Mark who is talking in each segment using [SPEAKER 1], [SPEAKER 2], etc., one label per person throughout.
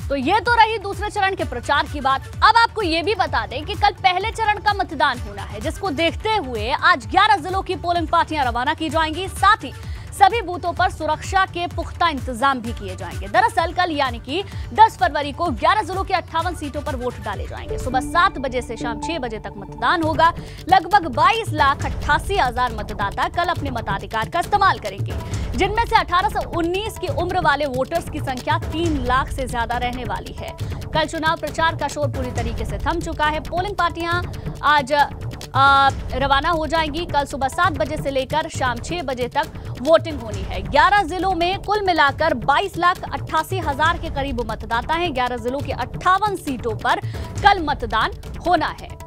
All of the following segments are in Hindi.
[SPEAKER 1] तो ये तो रही दूसरे चरण के प्रचार की बात। अब आपको ये भी बता दें कि कल पहले चरण का मतदान होना है, जिसको देखते हुए आज 11 जिलों की पोलिंग पार्टियां रवाना की जाएंगी। साथ ही सभी बूथों पर सुरक्षा के पुख्ता इंतजाम भी किए जाएंगे। दरअसल कल यानी कि 10 फरवरी को 11 जिलों के 58 सीटों पर वोट डाले जाएंगे। सुबह 7 बजे से शाम 6 बजे तक मतदान होगा। लगभग 22,88,000 मतदाता कल अपने मताधिकार का इस्तेमाल करेंगे, जिनमें से 18 से 19 की उम्र वाले वोटर्स की संख्या 3 लाख से ज्यादा रहने वाली है। कल चुनाव प्रचार का शोर पूरी तरीके से थम चुका है। पोलिंग पार्टियां आज रवाना हो जाएंगी। कल सुबह 7 बजे से लेकर शाम 6 बजे तक वोटिंग होनी है। 11 जिलों में कुल मिलाकर 22,88,000 के करीब मतदाता हैं। 11 जिलों की 58 सीटों पर कल मतदान होना है।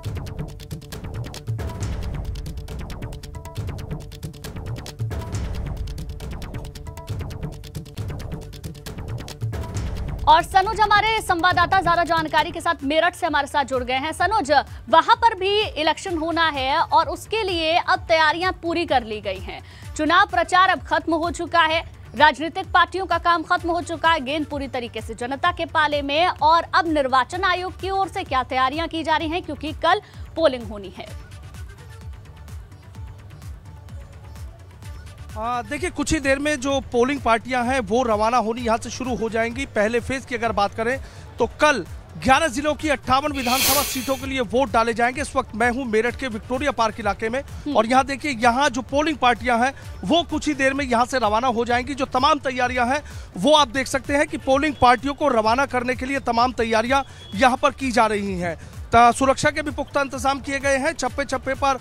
[SPEAKER 1] और सनोज हमारे संवाददाता ज्यादा जानकारी के साथ मेरठ से हमारे साथ जुड़ गए हैं। सनोज, वहां पर भी इलेक्शन होना है और उसके लिए अब तैयारियां पूरी कर ली गई हैं। चुनाव प्रचार अब खत्म हो चुका है, राजनीतिक पार्टियों का काम खत्म हो चुका है, गेंद पूरी तरीके से जनता के पाले में। और अब निर्वाचन आयोग की ओर से क्या तैयारियां की जा रही हैं, क्योंकि कल पोलिंग होनी है?
[SPEAKER 2] देखिए, कुछ ही देर में जो पोलिंग पार्टियां हैं वो रवाना होनी यहां से शुरू हो जाएंगी। पहले फेज की अगर बात करें तो कल 11 जिलों की 58 विधानसभा सीटों के लिए वोट डाले जाएंगे। इस वक्त मैं हूं मेरठ के विक्टोरिया पार्क इलाके में और यहां देखिए, यहां जो पोलिंग पार्टियां हैं वो कुछ ही देर में यहां से रवाना हो जाएंगी। जो तमाम तैयारियां हैं वो आप देख सकते हैं कि पोलिंग पार्टियों को रवाना करने के लिए तमाम तैयारियां यहां पर की जा रही हैं। सुरक्षा के भी पुख्ता इंतजाम किए गए हैं। चप्पे चप्पे पर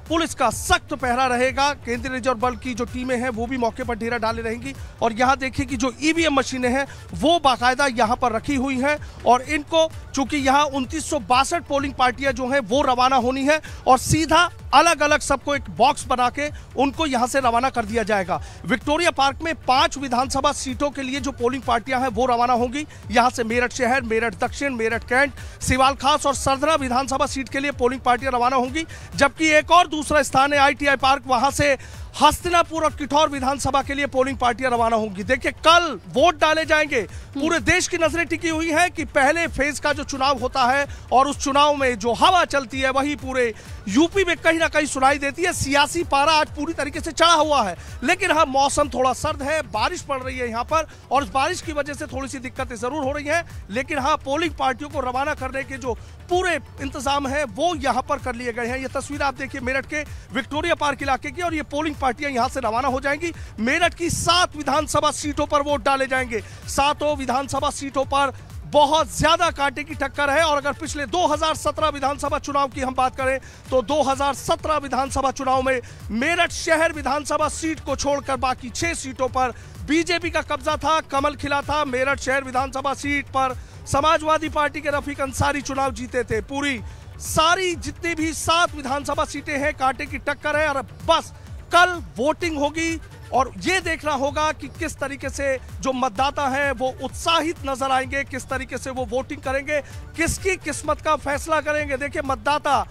[SPEAKER 2] पुलिस का सख्त पहरा रहेगा। केंद्रीय रिजर्व बल की जो टीमें हैं वो भी मौके पर डेरा डाले रहेंगी। और यहाँ देखिए कि जो ईवीएम मशीनें हैं वो बाकायदा यहाँ पर रखी हुई हैं और इनको, चूंकि यहाँ 2962 पोलिंग पार्टियां जो हैं वो रवाना होनी है और सीधा अलग अलग सबको एक बॉक्स बना के उनको यहां से रवाना कर दिया जाएगा। विक्टोरिया पार्क में 5 विधानसभा सीटों के लिए जो पोलिंग पार्टियां हैं वो रवाना होंगी। यहां से मेरठ शहर, मेरठ दक्षिण, मेरठ कैंट, सिवाल खास और सरदरा विधानसभा सीट के लिए पोलिंग पार्टियां रवाना होंगी। जबकि एक और दूसरा स्थान है आईटीआई पार्क, वहां से हस्तिनापुर और किठौर विधानसभा के लिए पोलिंग पार्टियां रवाना होंगी। देखिए, कल वोट डाले जाएंगे। पूरे देश की नजरें टिकी हुई हैं कि पहले फेज का जो चुनाव होता है और उस चुनाव में जो हवा चलती है वही पूरे यूपी में कहीं ना कहीं सुनाई देती है। सियासी पारा आज पूरी तरीके से चढ़ा हुआ है, लेकिन हाँ, मौसम थोड़ा सर्द है, बारिश पड़ रही है यहाँ पर और उस बारिश की वजह से थोड़ी सी दिक्कतें जरूर हो रही हैं। लेकिन हाँ, पोलिंग पार्टियों को रवाना करने के जो पूरे इंतजाम है वो यहाँ पर कर लिए गए हैं। ये तस्वीर आप देखिए मेरठ के विक्टोरिया पार्क इलाके की और ये पोलिंग पार्टियां यहां से रवाना हो जाएंगी। मेरठ की 7 विधानसभा सीटों पर वोट डाले जाएंगे। 7 विधानसभा सीटों पर बहुत ज्यादा कांटे की टक्कर है। और अगर पिछले 2017 विधानसभा चुनाव की हम बात करें तो 2017 विधानसभा चुनाव में मेरठ शहर विधानसभा सीट को छोड़कर बाकी 6 सीटों पर बीजेपी का कब्जा था, कमल खिला था। मेरठ शहर विधानसभा सीट पर समाजवादी पार्टी के रफीक अंसारी चुनाव जीते थे। पूरी सारी जितनी भी 7 विधानसभा सीटें हैं, कांटे की टक्कर है। और बस कल वोटिंग होगी और ये देखना होगा कि किस तरीके से जो मतदाता हैं वो उत्साहित नजर आएंगे, किस तरीके से वो वोटिंग करेंगे, किसकी किस्मत का फैसला करेंगे। देखिए, मतदाता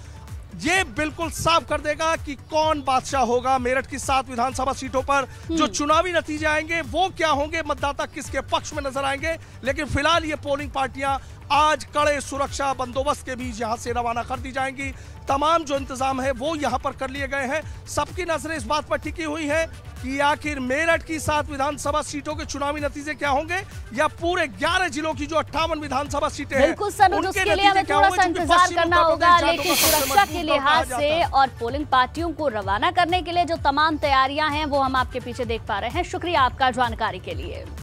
[SPEAKER 2] ये बिल्कुल साफ कर देगा कि कौन बादशाह होगा। मेरठ की 7 विधानसभा सीटों पर जो चुनावी नतीजे आएंगे वो क्या होंगे, मतदाता किसके पक्ष में नजर आएंगे। लेकिन फिलहाल ये पोलिंग पार्टियां आज कड़े सुरक्षा बंदोबस्त के बीच यहां से रवाना कर दी जाएंगी। तमाम जो इंतजाम है वो यहां पर कर लिए गए हैं। सबकी नजरें इस बात पर टिकी हुई है कि आखिर मेरठ की 7 विधानसभा सीटों के चुनावी नतीजे क्या होंगे या पूरे 11 जिलों की जो 58 विधानसभा सीटें हैं
[SPEAKER 1] उसके लिए हमें थोड़ा सा इंतजार करना होगा। लेकिन सुरक्षा के लिहाज से और पोलिंग पार्टियों को रवाना करने के लिए जो तमाम तैयारियां हैं वो हम आपके पीछे देख पा रहे हैं। शुक्रिया आपका जानकारी के लिए।